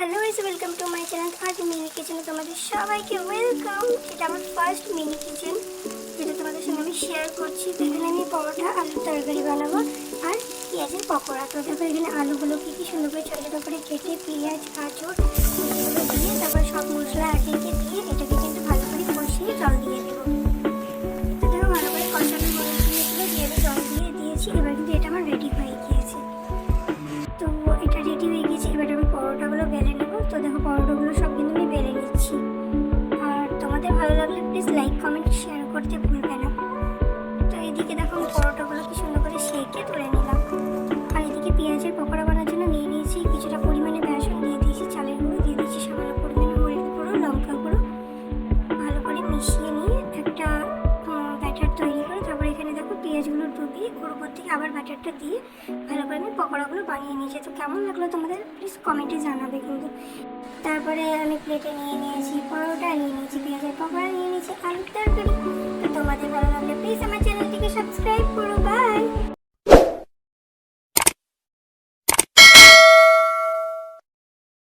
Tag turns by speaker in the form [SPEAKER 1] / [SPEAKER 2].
[SPEAKER 1] Hello guys, welcome to my channel. আজ mini কিচেনে তোমাদের সবাইকে ওয়েলকাম। এটা আমার ফার্স্ট মিনি কিচেন, যেটা তোমাদের সঙ্গে আমি শেয়ার করছি। তো এখানে আমি পরোটা, আলুর তরকারি বানাবো আর পেঁয়াজের পকোড়া। তো দেখো এখানে আলুগুলো কি সুন্দর করে ছোটো ছোটো করে কেটে পেঁয়াজ, গাজর এগুলো দিয়ে তারপর সব মশলা একে একে দিয়ে এটাকে কিন্তু ভালো করে কষিয়ে জল দিয়ে দেবো। তো দেখো ভালো করে কষানো হয়ে গিয়েছিলো, দিয়ে আমি জল দিয়ে দিয়েছি। এবার কিন্তু এটা আমার রেডি হয়ে গিয়েছে। তো এটা রেডি হয়ে গেছে। এবার আমি পরোটাগুলো বেলে নেবো। তো দেখো পরোটাগুলো সব কিন্তু আমি বেলে নিচ্ছি। আর তোমাদের ভালো লাগলে প্লিজ লাইক, কমেন্ট, শেয়ার করতে ভুলবে না। তো এদিকে দেখো আমি পরোটাগুলো কি সুন্দর করে সেঁকে তুলে নিলাম। আর এদিকে পেঁয়াজের পকোড়া বানার জন্য নিয়ে নিয়েছি কিছুটা পরিমাণে বেসন, দিয়ে দিয়েছি চালের গুঁড়ো, দিয়ে দিয়েছি সামান্য পরিমাণে মরিচ গুঁড়ো, লঙ্কা গুঁড়ো। ভালো করে মিশিয়ে নিয়ে একটা ব্যাটার তৈরি করে তারপরে এখানে দেখো পেঁয়াজগুলো ডুবিয়ে ওর উপর থেকে আবার ব্যাটারটা দিয়ে ভালো করে আমি পকোড়াগুলো বানিয়ে নিয়েছি। তো কেমন লাগলো তোমাদের প্লিজ কমেন্টে জানাবে কিন্তু। তারপরে আমি প্লেটে নিয়ে নিয়েছি পরোটা, নিয়ে নিয়েছি পেঁয়াজের পকোড়া, নিয়ে নিয়েছি আলুর তরকারি। তো তোমাদের ভালো লাগলে প্লিজ আমার